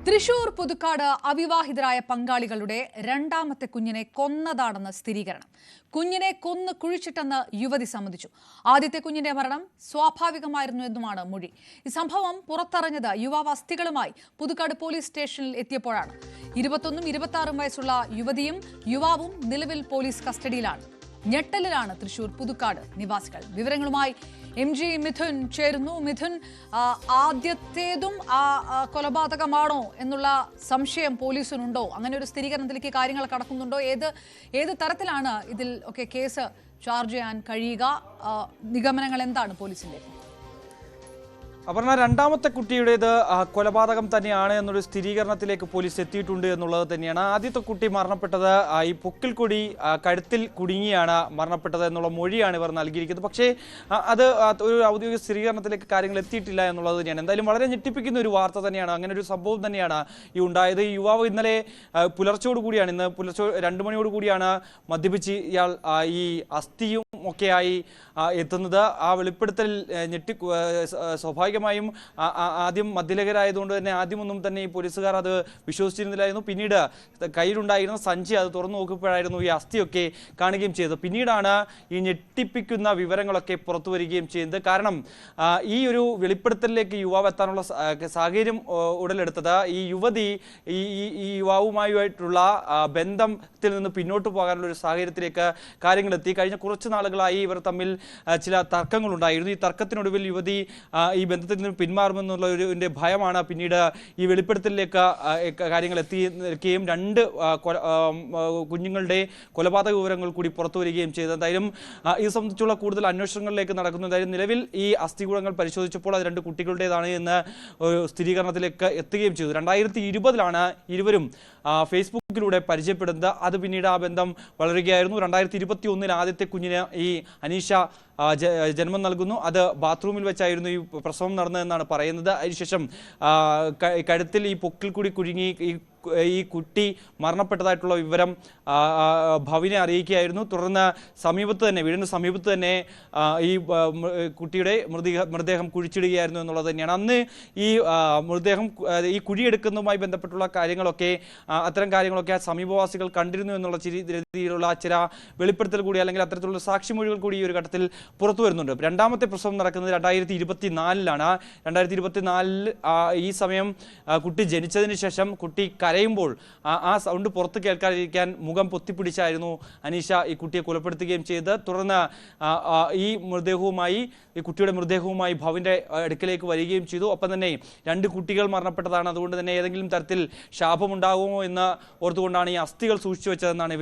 തൃശൂർ പുതുക്കാട് അവിവാഹിതരായ പങ്കാളികളുടെ രണ്ടാമത്തെ കുഞ്ഞിനെ കൊന്നതാണെന്ന് സ്ഥിരീകരണം. കുഞ്ഞിനെ കൊന്ന് കുഴിച്ചിട്ടെന്ന് യുവതി സമ്മതിച്ചു. ആദ്യത്തെ കുഞ്ഞിന്റെ മരണം സ്വാഭാവികമായിരുന്നു എന്നുമാണ് മൊഴി. ഈ സംഭവം പുറത്തറിഞ്ഞത് യുവാവ് അസ്ഥികളുമായി പുതുക്കാട് പോലീസ് സ്റ്റേഷനിൽ എത്തിയപ്പോഴാണ്. 21ഉം 26ഉം വയസ്സുള്ള യുവതിയും യുവാവും നിലവിൽ പോലീസ് കസ്റ്റഡിയിലാണ്. ഞെട്ടലിലാണ് തൃശൂർ പുതുക്കാട് നിവാസികൾ. വിവരങ്ങളുമായി MG മിഥുൻ ചേരുന്നു. മിഥുൻ, ആദ്യത്തേതും കൊലപാതകമാണോ എന്നുള്ള സംശയം പോലീസിനുണ്ടോ? അങ്ങനെ ഒരു സ്ഥിരീകരണത്തിലേക്ക് കാര്യങ്ങൾ കടക്കുന്നുണ്ടോ? ഏത് തരത്തിലാണ് ഇതിൽ ഒക്കെ കേസ് ചാർജ് ചെയ്യാൻ കഴിയുക? നിഗമനങ്ങൾ എന്താണ് പോലീസിന്റെ? അപർണ, രണ്ടാമത്തെ കുട്ടിയുടേത് കൊലപാതകം തന്നെയാണ് എന്നൊരു സ്ഥിരീകരണത്തിലേക്ക് പോലീസ് എത്തിയിട്ടുണ്ട് എന്നുള്ളത് തന്നെയാണ്. ആദ്യത്തെ കുട്ടി മരണപ്പെട്ടത് ഈ പൊക്കിൽ കൊടി കഴുത്തിൽ കുടുങ്ങിയാണ് മരണപ്പെട്ടത് എന്നുള്ള മൊഴിയാണ് ഇവർ നൽകിയിരിക്കുന്നത്. പക്ഷേ അത് ഒരു ഔദ്യോഗിക സ്ഥിരീകരണത്തിലേക്ക് കാര്യങ്ങൾ എത്തിയിട്ടില്ല എന്നുള്ളത് തന്നെയാണ്. എന്തായാലും വളരെ ഞെട്ടിപ്പിക്കുന്ന ഒരു വാർത്ത തന്നെയാണ്. അങ്ങനെ ഒരു സംഭവം തന്നെയാണ് ഈ ഉണ്ടായത്. ഈ യുവാവ് ഇന്നലെ പുലർച്ചയോടുകൂടിയാണ്, ഇന്ന് പുലർച്ചെ 2 മണിയോടുകൂടിയാണ് മദ്യപിച്ച് ഇയാൾ ഈ അസ്ഥിയും ഒക്കെയായി എത്തുന്നത്. ആ വെളിപ്പെടുത്തൽ സ്വാഭാവികമായും ആദ്യം മദ്യലഹരായതുകൊണ്ട് തന്നെ ആദ്യമൊന്നും തന്നെ ഈ പോലീസുകാർ അത് വിശ്വസിച്ചിരുന്നില്ലായിരുന്നു. പിന്നീട് കയ്യിലുണ്ടായിരുന്ന സഞ്ചി അത് തുറന്നു നോക്കിയപ്പോഴായിരുന്നു ഈ അസ്ഥിയൊക്കെ കാണുകയും ചെയ്തത്. പിന്നീടാണ് ഈ ഞെട്ടിപ്പിക്കുന്ന വിവരങ്ങളൊക്കെ പുറത്തു വരികയും ചെയ്യുന്നത്. കാരണം ഈ ഒരു വെളിപ്പെടുത്തലിലേക്ക് യുവാവ് എത്താനുള്ള സാഹചര്യം ഉടലെടുത്തത് ഈ യുവതി ഈ യുവാവുമായിട്ടുള്ള ബന്ധത്തിൽ നിന്ന് പിന്നോട്ട് പോകാനുള്ള ഒരു സാഹചര്യത്തിലേക്ക് കാര്യങ്ങളെത്തി. കഴിഞ്ഞ കുറച്ച് നാളുകളായി ഇവർ തമ്മിൽ ചില തർക്കങ്ങളുണ്ടായിരുന്നു. ഈ തർക്കത്തിനൊടുവിൽ യുവതി ഈ ബന്ധത്തിൽ നിന്ന് പിന്മാറുമെന്നുള്ള ഒരു ഭയമാണ് പിന്നീട് ഈ വെളിപ്പെടുത്തലിലേക്ക് കാര്യങ്ങൾ എത്തിയിരിക്കുകയും 2 കുഞ്ഞുങ്ങളുടെ കൊലപാതക വിവരങ്ങൾ കൂടി പുറത്തു വരികയും ചെയ്തു. എന്തായാലും ഇത് സംബന്ധിച്ചുള്ള കൂടുതൽ അന്വേഷണങ്ങളിലേക്ക് നടക്കുന്നു. എന്തായാലും നിലവിൽ ഈ അസ്ഥികൂടങ്ങൾ പരിശോധിച്ചപ്പോൾ അത് 2 കുട്ടികളുടേതാണ് എന്ന് സ്ഥിരീകരണത്തിലേക്ക് എത്തുകയും ചെയ്തു. 2020-ലാണ് ഇരുവരും ഫേസ്ബുക്കിലൂടെ പരിചയപ്പെടുന്നത്. അത് പിന്നീട് ആ ബന്ധം വളരുകയായിരുന്നു. 2021 ആദ്യത്തെ കുഞ്ഞിന് ഈ അനീഷ ജന്മം നൽകുന്നു. അത് ബാത്റൂമിൽ വെച്ചായിരുന്നു ഈ പ്രസവം നടന്നതെന്നാണ് പറയുന്നത്. അതിനുശേഷം കഴുത്തിൽ ഈ പൊക്കിൽ കൂടി കുടുങ്ങി ഈ കുട്ടി മരണപ്പെട്ടതായിട്ടുള്ള വിവരം ഭവിനെ അറിയിക്കുകയായിരുന്നു. തുടർന്ന് വീടിന് സമീപത്ത് തന്നെ ഈ കുട്ടിയുടെ മൃതദേഹം കുഴിച്ചിടുകയായിരുന്നു എന്നുള്ളത് തന്നെയാണ്. അന്ന് ഈ മൃതദേഹം ഈ കുഴിയെടുക്കുന്നതുമായി ബന്ധപ്പെട്ടുള്ള കാര്യങ്ങളൊക്കെ അത്തരം കാര്യങ്ങളൊക്കെ സമീപവാസികൾ കണ്ടിരുന്നു എന്നുള്ള രീതിയിലുള്ള ചില വെളിപ്പെടുത്തൽ കൂടി അല്ലെങ്കിൽ അത്തരത്തിലുള്ള സാക്ഷിമൊഴികൾ കൂടി ഈ ഒരു ഘട്ടത്തിൽ പുറത്തു വരുന്നുണ്ട്. രണ്ടാമത്തെ പ്രസവം നടക്കുന്നത് 2024-ലാണ്. 2024 ഈ സമയം കുട്ടി ജനിച്ചതിന് ശേഷം കുട്ടി കരയുമ്പോൾ ആ സൗണ്ട് പുറത്ത് കേൾക്കാതിരിക്കാൻ മുഖം പൊത്തിപ്പിടിച്ചായിരുന്നു അനീഷ ഈ കുട്ടിയെ കൊലപ്പെടുത്തുകയും ചെയ്ത്. തുടർന്ന് ഈ കുട്ടിയുടെ മൃതദേഹവുമായി ഭവിന്റെ അടുക്കലേക്ക് വരികയും ചെയ്തു. ഒപ്പം തന്നെ 2 കുട്ടികൾ മരണപ്പെട്ടതാണ്. അതുകൊണ്ട് തന്നെ ഏതെങ്കിലും തരത്തിൽ ശാപമുണ്ടാകുമോ എന്ന് ഓർത്തുകൊണ്ടാണ് ഈ അസ്ഥികൾ സൂക്ഷിച്ചു വെച്ചതെന്നാണ്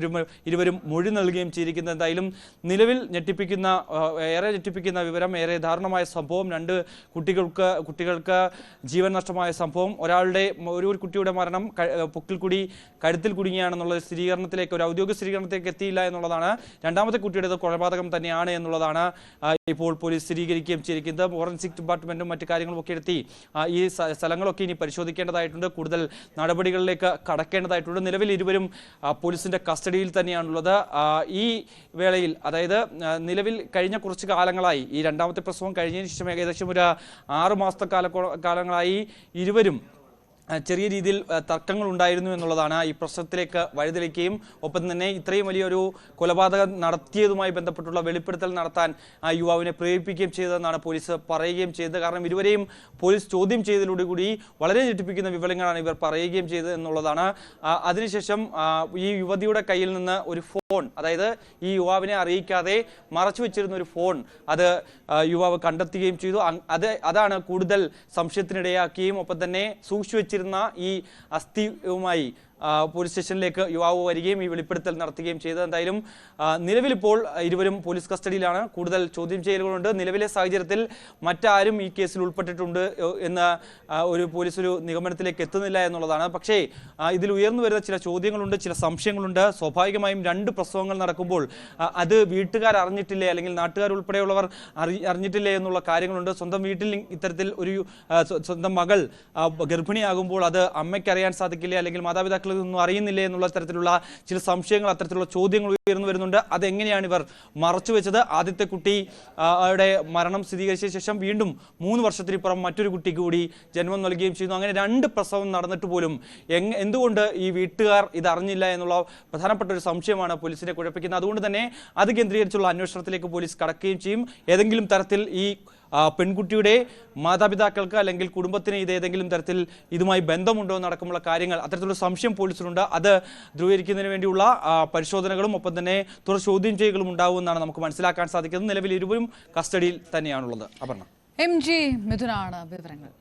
ഇരുവരും മൊഴി നൽകുകയും ചെയ്തിരിക്കുന്നത്. എന്തായാലും നിലവിൽ ഏറെ ഞെട്ടിപ്പിക്കുന്ന വിവരം, ഏറെ ദാരുണമായ സംഭവം. 2 കുട്ടികൾക്ക് ജീവൻ നഷ്ടമായ സംഭവം. ഒരു കുട്ടിയുടെ മരണം പൊക്കിൽ കൂടി കഴുത്തിൽ കുടുങ്ങിയാണെന്നുള്ള സ്ഥിരീകരണത്തിലേക്ക്, ഒരു ഔദ്യോഗിക സ്ഥിരീകരണത്തിലേക്ക് എത്തിയില്ല എന്നുള്ളതാണ്. രണ്ടാമത്തെ കുട്ടിയുടേത് കൊലപാതകം തന്നെയാണ് എന്നുള്ളതാണ് ഇപ്പോൾ പോലീസ് സ്ഥിരീകരിക്കുകയും ചെയ്തിരിക്കുന്നത്. ഫോറൻസിക് ഡിപ്പാർട്ട്മെന്റും മറ്റു കാര്യങ്ങളും ഒക്കെ എത്തി ഈ സ്ഥലങ്ങളൊക്കെ ഇനി പരിശോധിക്കേണ്ടതായിട്ടുണ്ട്. കൂടുതൽ നടപടികളിലേക്ക് കടക്കേണ്ടതായിട്ടുണ്ട്. നിലവിൽ ഇരുവരും പോലീസിന്റെ കസ്റ്റഡിയിൽ തന്നെയാണുള്ളത്. ഈ വേളയിൽ, അതായത് നിലവിൽ കഴിഞ്ഞ കുറച്ച് കാലങ്ങളായി ഈ രണ്ടാമത്തെ പ്രസവം കഴിഞ്ഞതിന് ശേഷം ഏകദേശം ഒരു 6 മാസത്തെ കാലങ്ങളായി ഇരുവരും ചെറിയ രീതിയിൽ തർക്കങ്ങൾ ഉണ്ടായിരുന്നു എന്നുള്ളതാണ് ഈ പ്രശ്നത്തിലേക്ക് വഴിതെളിക്കുകയും ഒപ്പം തന്നെ ഇത്രയും വലിയൊരു കൊലപാതകം നടത്തിയതുമായി ബന്ധപ്പെട്ടുള്ള വെളിപ്പെടുത്തൽ നടത്താൻ ആ യുവാവിനെ പ്രേരിപ്പിക്കുകയും ചെയ്തതെന്നാണ് പോലീസ് പറയുകയും ചെയ്തത്. കാരണം ഇരുവരെയും പോലീസ് ചോദ്യം ചെയ്തതിലൂടെ വളരെ ഞെട്ടിപ്പിക്കുന്ന വിവരങ്ങളാണ് ഇവർ പറയുകയും ചെയ്തത് എന്നുള്ളതാണ്. അതിനുശേഷം ഈ യുവതിയുടെ കയ്യിൽ നിന്ന് ഒരു ഫോൺ, അതായത് ഈ യുവാവിനെ അറിയിക്കാതെ മറച്ചു വെച്ചിരുന്ന ഒരു ഫോൺ, അത് യുവാവ് കണ്ടെത്തുകയും ചെയ്തു. അതാണ് കൂടുതൽ സംശയത്തിനിടയാക്കുകയും ഒപ്പം തന്നെ സൂക്ഷിച്ചു ഈ അസ്ഥിയുമായി പോലീസ് സ്റ്റേഷനിലേക്ക് യുവാവ് വരികയും ഈ വെളിപ്പെടുത്തൽ നടത്തുകയും ചെയ്തത്. എന്തായാലും നിലവിലിപ്പോൾ ഇരുവരും പോലീസ് കസ്റ്റഡിയിലാണ്. കൂടുതൽ ചോദ്യം ചെയ്യലുകളുണ്ട്. നിലവിലെ സാഹചര്യത്തിൽ മറ്റാരും ഈ കേസിൽ ഉൾപ്പെട്ടിട്ടുണ്ട് എന്ന് പോലീസ് ഒരു നിഗമനത്തിലേക്ക് എത്തുന്നില്ല എന്നുള്ളതാണ്. പക്ഷേ ഇതിൽ ഉയർന്നു വരുന്ന ചില ചോദ്യങ്ങളുണ്ട്, ചില സംശയങ്ങളുണ്ട്. സ്വാഭാവികമായും 2 പ്രസവങ്ങൾ നടക്കുമ്പോൾ അത് വീട്ടുകാർ അറിഞ്ഞിട്ടില്ലേ, അല്ലെങ്കിൽ നാട്ടുകാർ ഉൾപ്പെടെയുള്ളവർ അറിഞ്ഞിട്ടില്ലേ എന്നുള്ള കാര്യങ്ങളുണ്ട്. സ്വന്തം വീട്ടിൽ ഇത്തരത്തിൽ സ്വന്തം മകൾ ഗർഭിണിയാകുമ്പോൾ അത് അമ്മയ്ക്ക് അറിയാൻ സാധിക്കില്ലേ, അല്ലെങ്കിൽ മാതാപിതാക്കൾ മാതാപിതാക്കൾ ഇതൊന്നും അറിയുന്നില്ലേ എന്നുള്ള തരത്തിലുള്ള ചില സംശയങ്ങൾ, അത്തരത്തിലുള്ള ചോദ്യങ്ങൾ ഉയർന്നു വരുന്നുണ്ട്. അതെങ്ങനെയാണ് ഇവർ മറച്ചു വെച്ചത്? ആദ്യത്തെ കുട്ടി യുടെ മരണം സ്ഥിരീകരിച്ച ശേഷം വീണ്ടും 3 വർഷത്തിനിപ്പുറം മറ്റൊരു കുട്ടിക്ക് കൂടി ജന്മം നൽകുകയും ചെയ്യുന്നു. അങ്ങനെ 2 പ്രസവം നടന്നിട്ട് പോലും എന്തുകൊണ്ട് ഈ വീട്ടുകാർ ഇത് അറിഞ്ഞില്ല എന്നുള്ള പ്രധാനപ്പെട്ട ഒരു സംശയമാണ് പോലീസിനെ കുഴപ്പിക്കുന്നത്. അതുകൊണ്ട് തന്നെ അത് കേന്ദ്രീകരിച്ചുള്ള അന്വേഷണത്തിലേക്ക് പോലീസ് കടക്കുകയും ചെയ്യും. ഏതെങ്കിലും തരത്തിൽ ഈ പെൺകുട്ടിയുടെ മാതാപിതാക്കൾക്ക് അല്ലെങ്കിൽ കുടുംബത്തിന് ഇത് ഏതെങ്കിലും തരത്തിൽ ഇതുമായി ബന്ധമുണ്ടോ എന്നടക്കമുള്ള കാര്യങ്ങൾ, അത്തരത്തിലുള്ള സംശയം പോലീസിനുണ്ട്. അത് ധ്രുവീകരിക്കുന്നതിന് വേണ്ടിയുള്ള പരിശോധനകളും ഒപ്പം തന്നെ തുടർ ചോദ്യം ചെയ്യലും ഉണ്ടാവുമെന്നാണ് നമുക്ക് മനസ്സിലാക്കാൻ സാധിക്കുന്നത്. നിലവിൽ ഇരുവരും കസ്റ്റഡിയിൽ തന്നെയാണുള്ളത്. അപർണ. MG മിഥുനാണ് വിവരങ്ങൾ.